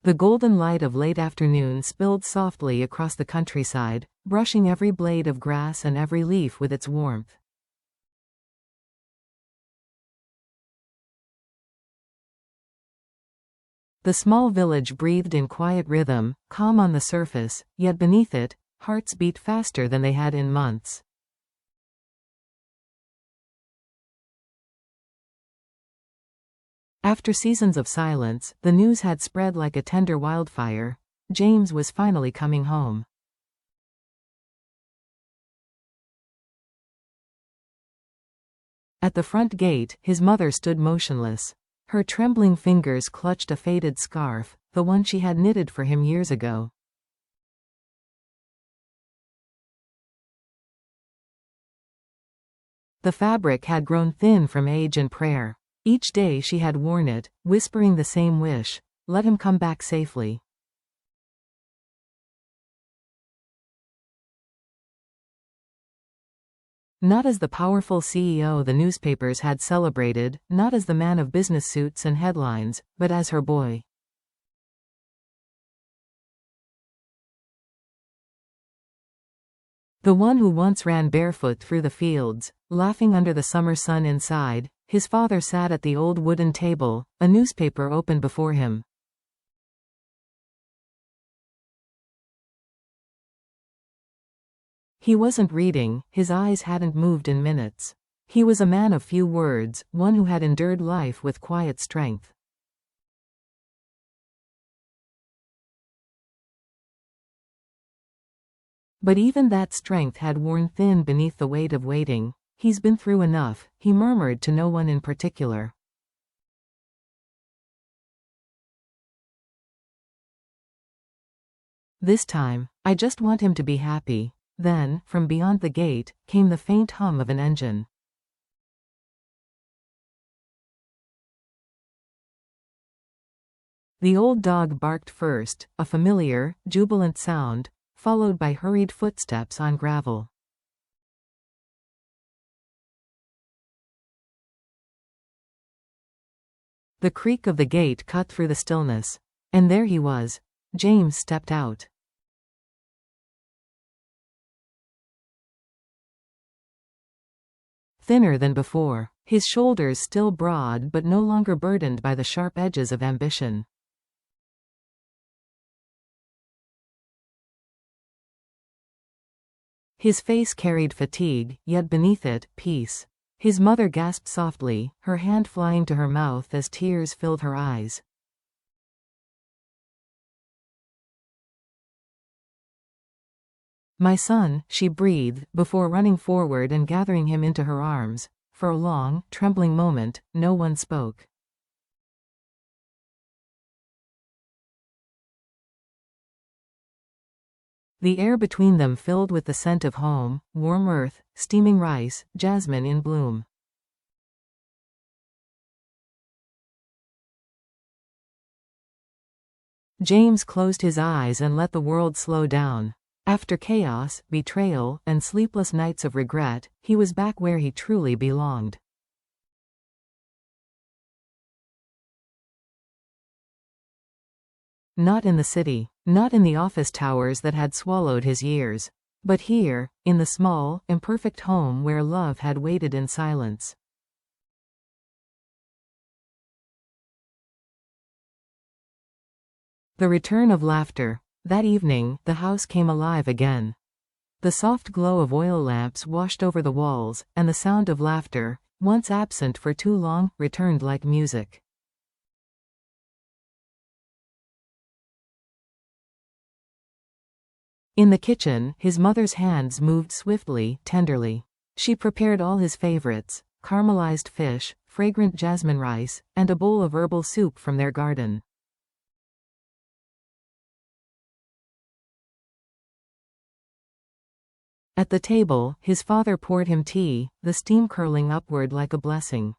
The golden light of late afternoon spilled softly across the countryside, brushing every blade of grass and every leaf with its warmth. The small village breathed in quiet rhythm, calm on the surface, yet beneath it, hearts beat faster than they had in months. After seasons of silence, the news had spread like a tender wildfire. James was finally coming home. At the front gate, his mother stood motionless. Her trembling fingers clutched a faded scarf, the one she had knitted for him years ago. The fabric had grown thin from age and prayer. Each day she had worn it, whispering the same wish: let him come back safely. Not as the powerful CEO the newspapers had celebrated, not as the man of business suits and headlines, but as her boy. The one who once ran barefoot through the fields, laughing under the summer sun inside. His father sat at the old wooden table, a newspaper open before him. He wasn't reading, his eyes hadn't moved in minutes. He was a man of few words, one who had endured life with quiet strength. But even that strength had worn thin beneath the weight of waiting. He's been through enough, he murmured to no one in particular. This time, I just want him to be happy. Then, from beyond the gate, came the faint hum of an engine. The old dog barked first, a familiar, jubilant sound, followed by hurried footsteps on gravel. The creak of the gate cut through the stillness. And there he was. James stepped out. Thinner than before, his shoulders still broad but no longer burdened by the sharp edges of ambition. His face carried fatigue, yet beneath it, peace. His mother gasped softly, her hand flying to her mouth as tears filled her eyes. My son, she breathed, before running forward and gathering him into her arms. For a long, trembling moment, no one spoke. The air between them filled with the scent of home, warm earth, steaming rice, jasmine in bloom. James closed his eyes and let the world slow down. After chaos, betrayal, and sleepless nights of regret, he was back where he truly belonged. Not in the city, not in the office towers that had swallowed his years, but here, in the small, imperfect home where love had waited in silence. The return of laughter. That evening, the house came alive again. The soft glow of oil lamps washed over the walls, and the sound of laughter, once absent for too long, returned like music. In the kitchen, his mother's hands moved swiftly, tenderly. She prepared all his favorites: caramelized fish, fragrant jasmine rice, and a bowl of herbal soup from their garden. At the table, his father poured him tea, the steam curling upward like a blessing.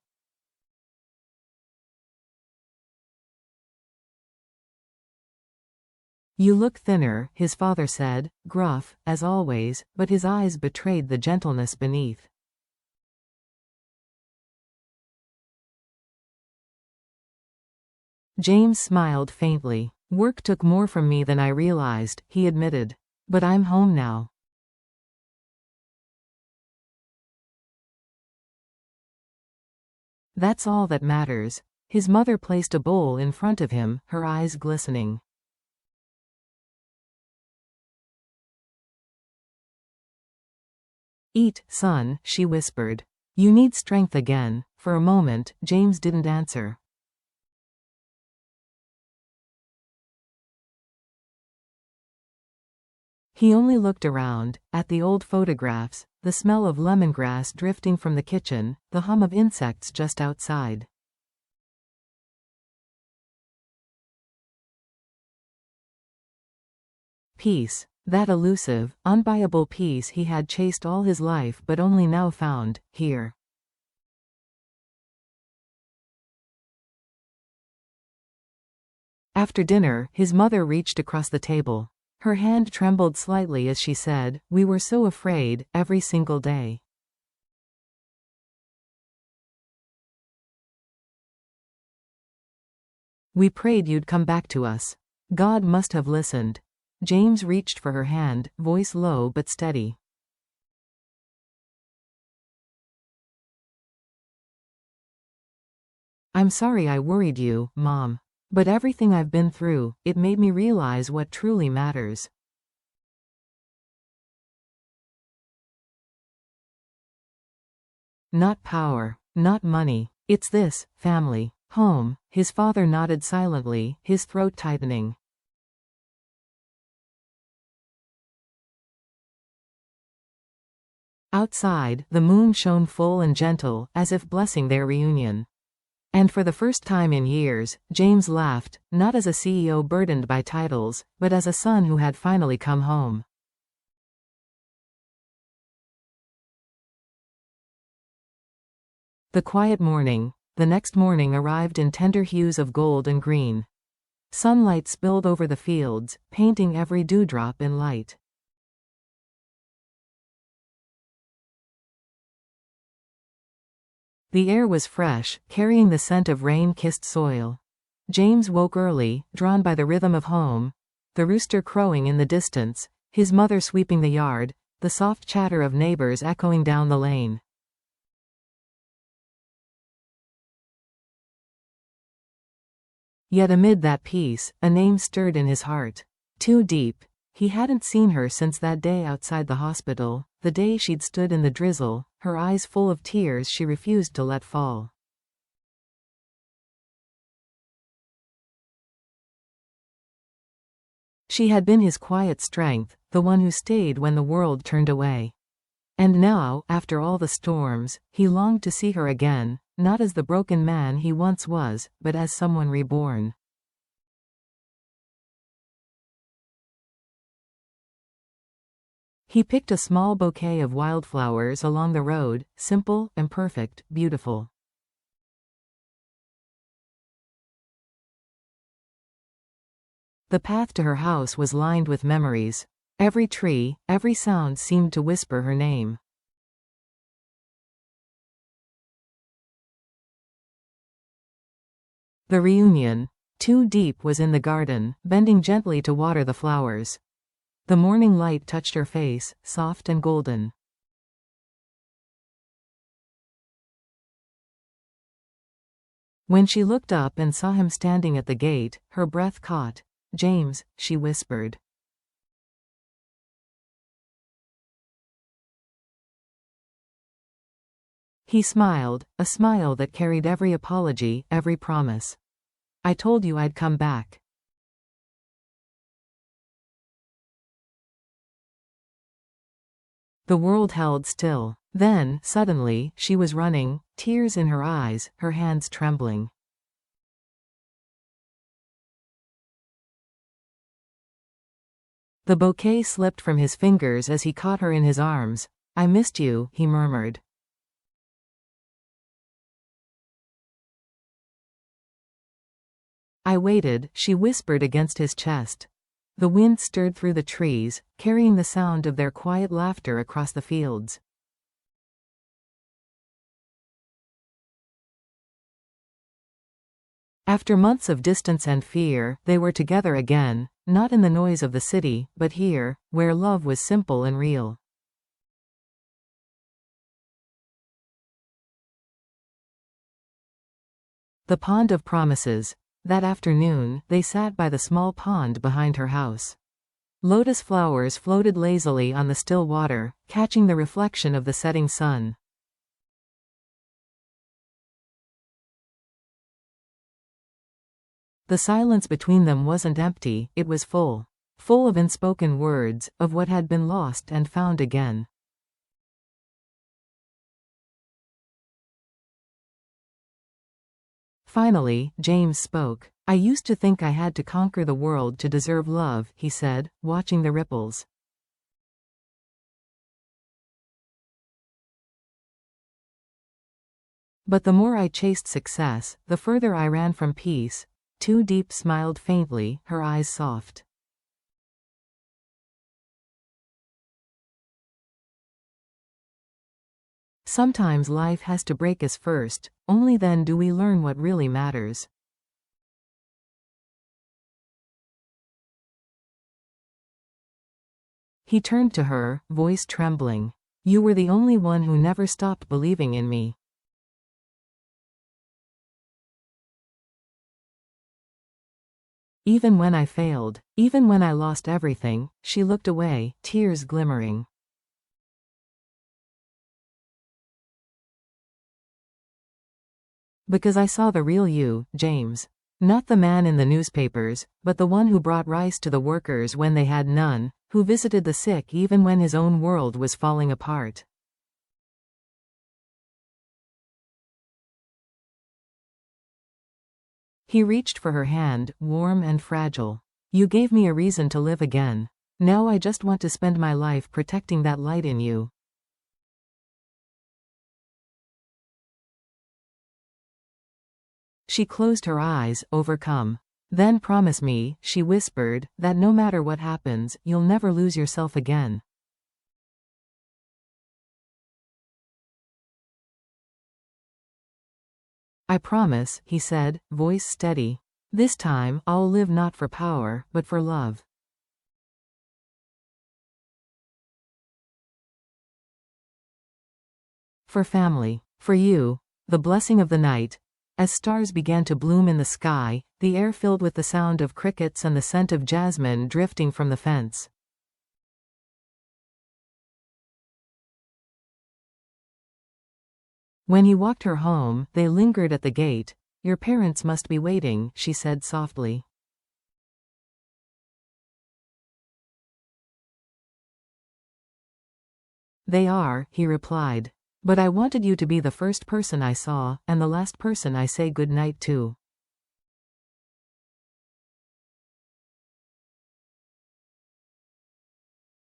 You look thinner, his father said, gruff, as always, but his eyes betrayed the gentleness beneath. James smiled faintly. Work took more from me than I realized, he admitted. But I'm home now. That's all that matters. His mother placed a bowl in front of him, her eyes glistening. Eat, son, she whispered. You need strength again. For a moment, James didn't answer. He only looked around, at the old photographs, the smell of lemongrass drifting from the kitchen, the hum of insects just outside. Peace. That elusive, unbuyable peace he had chased all his life but only now found, here. After dinner, his mother reached across the table. Her hand trembled slightly as she said, "We were so afraid, every single day. We prayed you'd come back to us. God must have listened." James reached for her hand, voice low but steady. I'm sorry I worried you, Mom. But everything I've been through, it made me realize what truly matters. Not power, not money. It's this, family, home. His father nodded silently, his throat tightening. Outside, the moon shone full and gentle, as if blessing their reunion. And for the first time in years, James laughed, not as a CEO burdened by titles, but as a son who had finally come home. The quiet morning. The next morning arrived in tender hues of gold and green. Sunlight spilled over the fields, painting every dewdrop in light. The air was fresh, carrying the scent of rain-kissed soil. James woke early, drawn by the rhythm of home, the rooster crowing in the distance, his mother sweeping the yard, the soft chatter of neighbors echoing down the lane. Yet amid that peace, a name stirred in his heart. Too deep. He hadn't seen her since that day outside the hospital, the day she'd stood in the drizzle, her eyes full of tears she refused to let fall. She had been his quiet strength, the one who stayed when the world turned away. And now, after all the storms, he longed to see her again, not as the broken man he once was, but as someone reborn. He picked a small bouquet of wildflowers along the road, simple, imperfect, beautiful. The path to her house was lined with memories. Every tree, every sound seemed to whisper her name. The reunion. Too Deep was in the garden, bending gently to water the flowers. The morning light touched her face, soft and golden. When she looked up and saw him standing at the gate, her breath caught. "James," she whispered. He smiled, a smile that carried every apology, every promise. "I told you I'd come back." The world held still. Then, suddenly, she was running, tears in her eyes, her hands trembling. The bouquet slipped from his fingers as he caught her in his arms. "I missed you," he murmured. "I waited," she whispered against his chest. The wind stirred through the trees, carrying the sound of their quiet laughter across the fields. After months of distance and fear, they were together again, not in the noise of the city, but here, where love was simple and real. The Pond of Promises. That afternoon, they sat by the small pond behind her house. Lotus flowers floated lazily on the still water, catching the reflection of the setting sun. The silence between them wasn't empty, it was full. Full of unspoken words, of what had been lost and found again. Finally, James spoke. "I used to think I had to conquer the world to deserve love," he said, watching the ripples. "But the more I chased success, the further I ran from peace." Too Deep smiled faintly, her eyes soft. "Sometimes life has to break us first, only then do we learn what really matters." He turned to her, voice trembling. "You were the only one who never stopped believing in me." "Even when I failed, even when I lost everything." She looked away, tears glimmering. "Because I saw the real you, James. Not the man in the newspapers, but the one who brought rice to the workers when they had none, who visited the sick even when his own world was falling apart." He reached for her hand, warm and fragile. "You gave me a reason to live again. Now I just want to spend my life protecting that light in you." She closed her eyes, overcome. "Then promise me," she whispered, "that no matter what happens, you'll never lose yourself again." "I promise," he said, voice steady. "This time, I'll live not for power, but for love." "For family. For you." The blessing of the night. As stars began to bloom in the sky, the air filled with the sound of crickets and the scent of jasmine drifting from the fence. When he walked her home, they lingered at the gate. "Your parents must be waiting," she said softly. "They are," he replied. "But I wanted you to be the first person I saw, and the last person I say good night to."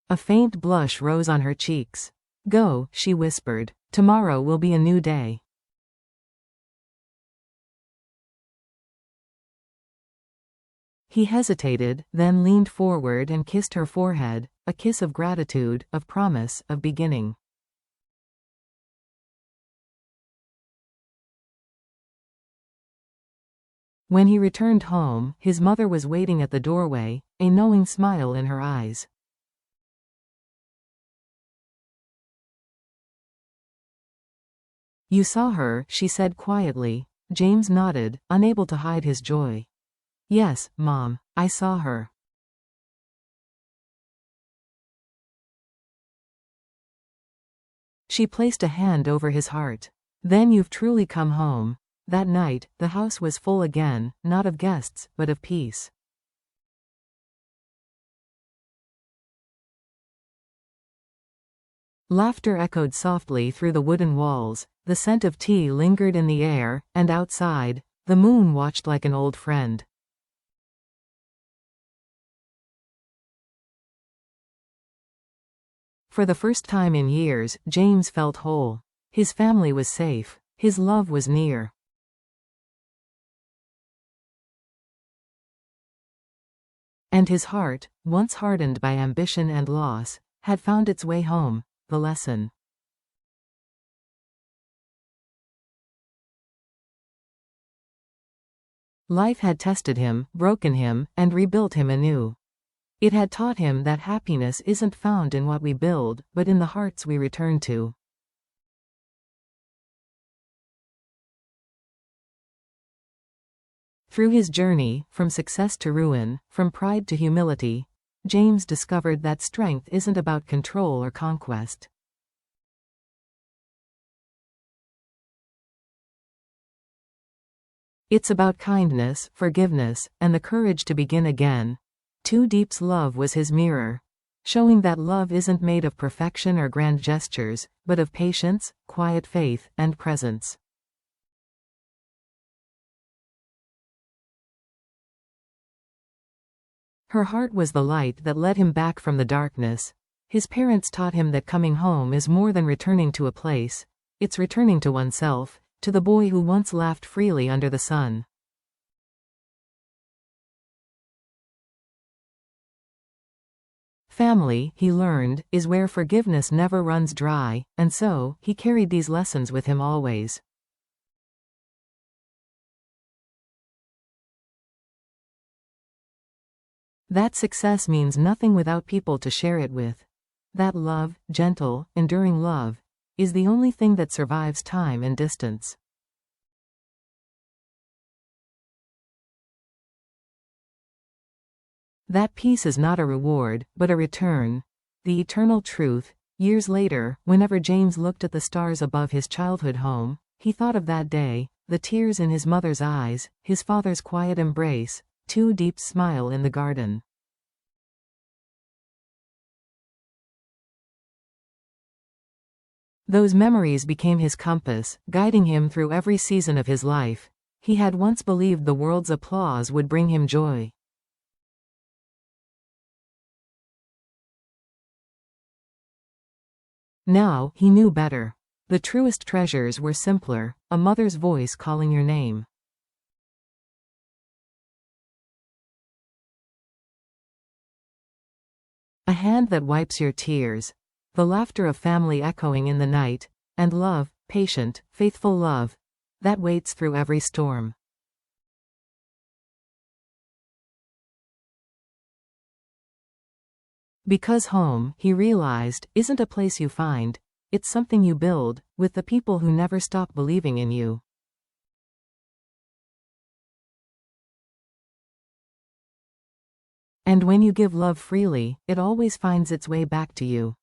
A faint blush rose on her cheeks. "Go," she whispered. "Tomorrow will be a new day." He hesitated, then leaned forward and kissed her forehead, a kiss of gratitude, of promise, of beginning. When he returned home, his mother was waiting at the doorway, a knowing smile in her eyes. "You saw her," she said quietly. James nodded, unable to hide his joy. "Yes, Mom, I saw her." She placed a hand over his heart. "Then you've truly come home." That night, the house was full again, not of guests, but of peace. Laughter echoed softly through the wooden walls, the scent of tea lingered in the air, and outside, the moon watched like an old friend. For the first time in years, James felt whole. His family was safe. His love was near. And his heart, once hardened by ambition and loss, had found its way home. The lesson. Life had tested him, broken him, and rebuilt him anew. It had taught him that happiness isn't found in what we build, but in the hearts we return to. Through his journey, from success to ruin, from pride to humility, James discovered that strength isn't about control or conquest. It's about kindness, forgiveness, and the courage to begin again. Too Deep's love was his mirror, showing that love isn't made of perfection or grand gestures, but of patience, quiet faith, and presence. Her heart was the light that led him back from the darkness. His parents taught him that coming home is more than returning to a place, it's returning to oneself, to the boy who once laughed freely under the sun. Family, he learned, is where forgiveness never runs dry, and so, he carried these lessons with him always. That success means nothing without people to share it with. That love, gentle, enduring love, is the only thing that survives time and distance. That peace is not a reward, but a return. The eternal truth. Years later, whenever James looked at the stars above his childhood home, he thought of that day, the tears in his mother's eyes, his father's quiet embrace, Too Deep's smile in the garden. Those memories became his compass, guiding him through every season of his life. He had once believed the world's applause would bring him joy. Now, he knew better. The truest treasures were simpler, a mother's voice calling your name. A hand that wipes your tears. The laughter of family echoing in the night, and love, patient, faithful love, that waits through every storm. Because home, he realized, isn't a place you find, it's something you build, with the people who never stop believing in you. And when you give love freely, it always finds its way back to you.